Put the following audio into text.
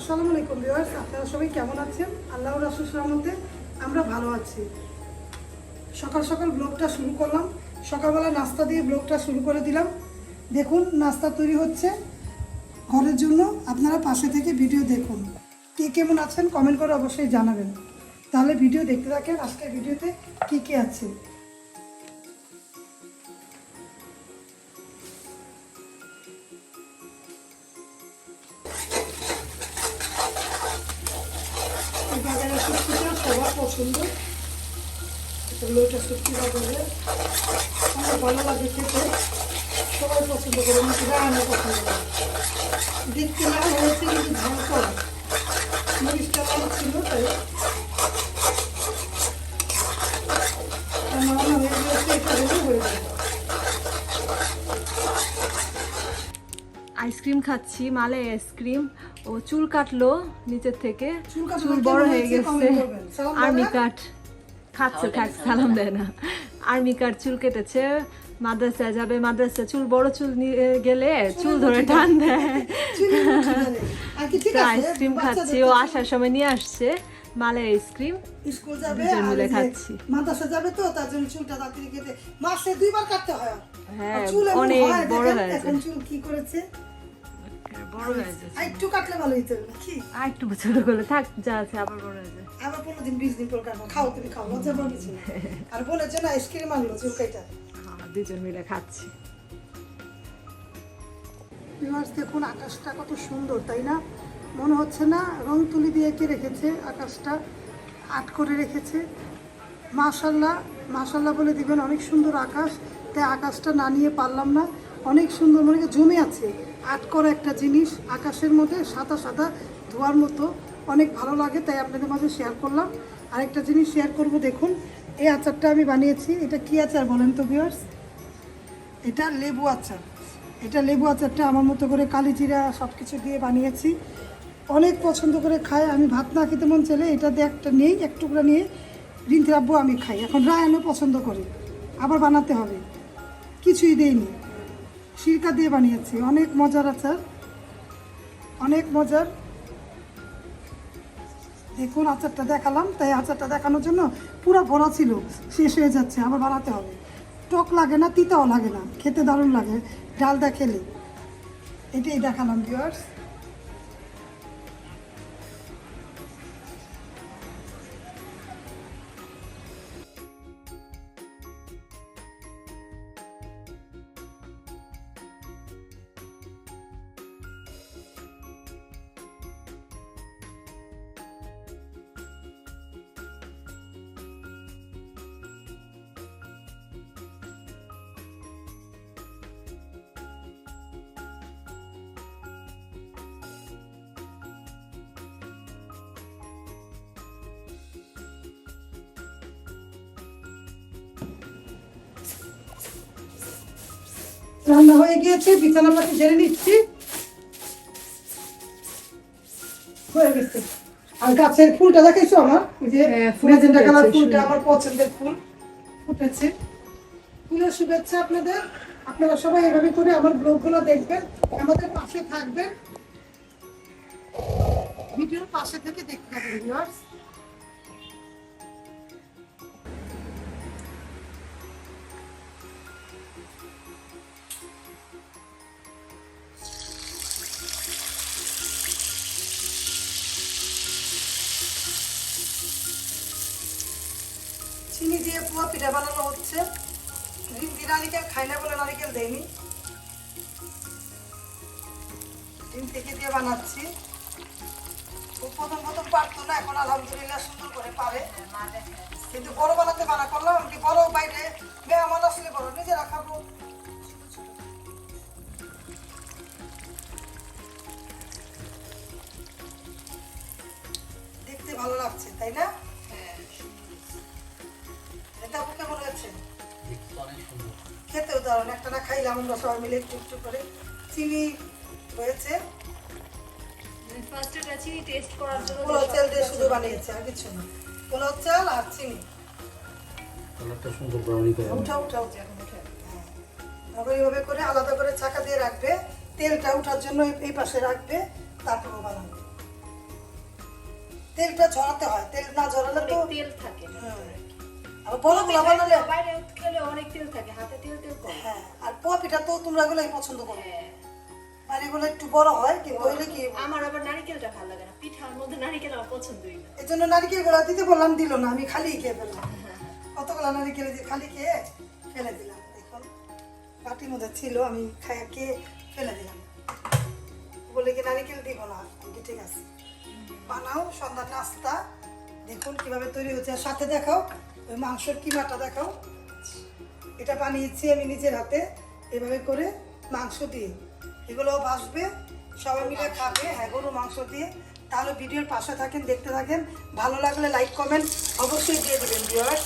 আসসালামু আলাইকুম ভিউয়ার্স, আপনারা সবাই কেমন আছেন? আল্লাহর রাসূল রহমতে আমরা ভালো আছি। সকাল সকাল ব্লগটা শুরু করলাম। সকালবেলা নাস্তা দিয়ে ব্লগটা শুরু করে দিলাম। দেখুন নাস্তা তৈরি হচ্ছে ঘরের জন্য। আপনারা পাশে থেকে ভিডিও দেখুন। কে কেমন আছেন কমেন্ট করে অবশ্যই জানাবেন। তাহলে ভিডিও দেখতে থাকেন আজকের ভিডিওতে কি কি আছে। বাজারের সবজিটা সবার পছন্দ। লোটা সবজি বাজারে আমার ভালো লাগে খেতে, সবাই পছন্দ করে, রান্না পছন্দ করে। দেখতে না হয়েছে কিন্তু ঝাল করা মরিচটা ভালো ছিল, তাই রান্না হয়ে গেছে। এটা হলে হয়ে যাবে। আইসক্রিম খাচ্ছি, মালাই আইসক্রিম। ও চুল কাটলো নিচের থেকে, চুল চুল বড় হয়ে গেছে। আর্মি কাট খাচ্ছে, থাক সালাম দেয় না। আর্মি কাট চুল কেটেছে, মাদ্রাসায় যাবে। মাদ্রাসায় চুল বড় চুল নিয়ে গেলে চুল ধরে টান দেয়। আইসক্রিম খাচ্ছি, ও আসার সময় নিয়ে আসছে মালাই আইসক্রিম। স্কুল যাবে দুজন মিলে খাচ্ছি। মাদ্রাসা যাবে তো তার জন্য চুলটা তাড়াতাড়ি কেটে মাসে 2 বার কাটতে হয়। হ্যাঁ, চুল অনেক বড় হয়ে যায়। এখন চুল কি করেছে, বড় হয়ে যায়। একটু কাটলে ভালো হতো নাকি? আর একটু ছোট করলে থাক, যা আছে আবার বড় হয়ে যায়। আবার 15 দিন 20 দিন পর কাটবো। খাও, তুমি খাও, লজ্জা পাওয়ার কিছু নেই। আর বলেছে না আইসক্রিম আনলো চুল কাটা। হ্যাঁ, দুজন মিলে খাচ্ছি। ভিউয়ার্স দেখুন আকাশটা কত সুন্দর, তাই না? মনে হচ্ছে না রং তুলি দিয়ে এঁকে রেখেছে, আকাশটা আর্ট করে রেখেছে। মাশাল্লাহ মাশাল্লাহ বলে দিবেন, অনেক সুন্দর আকাশ। তাই আকাশটা না নিয়ে পারলাম না, অনেক সুন্দর, মনে হয় জমে আছে আর্ট করা একটা জিনিস আকাশের মধ্যে, সাদা সাদা ধোয়ার মতো, অনেক ভালো লাগে। তাই আপনাদের মাঝে শেয়ার করলাম। আরেকটা জিনিস শেয়ার করব, দেখুন এই আচারটা আমি বানিয়েছি। এটা কি আচার বলেন তো ভিউয়ার্স? এটা লেবু আচার। এটা লেবু আচারটা আমার মতো করে কালিজিরা সব কিছু দিয়ে বানিয়েছি। অনেক পছন্দ করে খায়। আমি ভাত না খেতে মন চলে এটা দিয়ে একটা নেই, এক টুকরা নিয়ে রিন্তি আব্বু আমি খাই। এখন রায়ানও পছন্দ করে, আবার বানাতে হবে। কিছুই দেইনি, সিরকা দিয়ে বানিয়েছি। অনেক মজার আচার, অনেক মজার। দেখুন আচারটা দেখালাম, তাই আচারটা দেখানোর জন্য পুরো ভরা ছিল, শেষ হয়ে যাচ্ছে, আবার বানাতে হবে। টক লাগে না, তিতাও লাগে না, খেতে দারুণ লাগে ডালটা খেলে। এটাই দেখালাম ভিউয়ার্স। রান্না হয়ে গিয়েছে, বিছানা পাতি ঝেড়ে নিচ্ছি, হয়ে গেছে। আর গাছের ফুলটা দেখাইছো আমার, ওই যে ম্যাজেন্টা কালার ফুলটা, আমার পছন্দের ফুল ফুটেছে। ফুলের শুভেচ্ছা আপনাদের। আপনারা সবাই এভাবে করে আমার ব্লগগুলো দেখবেন, আমাদের পাশে থাকবেন, ভিডিওর পাশে থেকে দেখতে থাকবেন ভিউয়ার্স। চিনি দিয়ে পোয়া পিঠা বানানো হচ্ছে। রিম্পি নারিকেল খাই না বলে নারিকেল দেয়নি, ডিম থেকে দিয়ে বানাচ্ছি। ও প্রথম প্রথম পারতো না, এখন আলহামদুলিল্লাহ সুন্দর করে পারে। কিন্তু বড় বানাতে মানা করলাম, কি বড় বাইরে মেহমান আসলে বড়, নিজেরা খাবো। দেখতে ভালো লাগছে, তাই না? এটা আপু কেমন হয়েছে? খেতেও দারুণ। একটা না খাইলাম আমরা সবাই মিলে একটু একটু করে। চিনি হয়েছে, ফার্স্টে চিনি টেস্ট করার জন্য পোলাও চাল দিয়ে শুধু বানিয়েছে, আর কিছু না। পোলাও চাল আর চিনি। কালারটা সুন্দর ব্রাউনি কালার। উঠাও উঠাও, এখন উঠে আবার এইভাবে করে আলাদা করে চাকা দিয়ে রাখবে, তেলটা উঠার জন্য এই পাশে রাখবে, তারপর বানাবে। তেলটা ঝরাতে হয়, তেল না ঝরালে তো অনেক তেল থাকে আর বড়গুলো বানালে বাইরে খেলে অনেক তেল থাকে, হাতে তেল তেল কম। হ্যাঁ, আর পোয়া পিঠা তো তোমরা এগুলোই পছন্দ করো, হ্যাঁ, আর এগুলো একটু বড় হয় কিন্তু হইলে কি আমার আবার নারকেলটা ভালো লাগে না, পিঠার মধ্যে নারকেল আমার পছন্দই না। এই জন্য নারিকেল গুলা দিতে বললাম, দিল না, আমি খালি খেয়ে ফেললাম। কতগুলো নারিকেল দিয়ে খালি খেয়ে ফেলে দিলাম। দেখুন বাটির মধ্যে ছিল, আমি খাইয়া খেয়ে ফেলে দিলাম। বলে কি নারিকেল দিব না, আমি ঠিক আছে বানাও সন্ধ্যার নাস্তা। দেখুন কিভাবে তৈরি হচ্ছে, আর সাথে দেখাও ওই মাংসের কিমাটা দেখাও। এটা বানিয়েছি আমি নিজের হাতে, এভাবে করে মাংস দিয়ে, এগুলো ভাসবে, সবাই মিলে খাবে। হ্যাঁ, গরুর মাংস দিয়ে। তাহলে ভিডিওর পাশে থাকেন, দেখতে থাকেন। ভালো লাগলে লাইক কমেন্ট অবশ্যই দিয়ে দেবেন ভিউয়ার্স।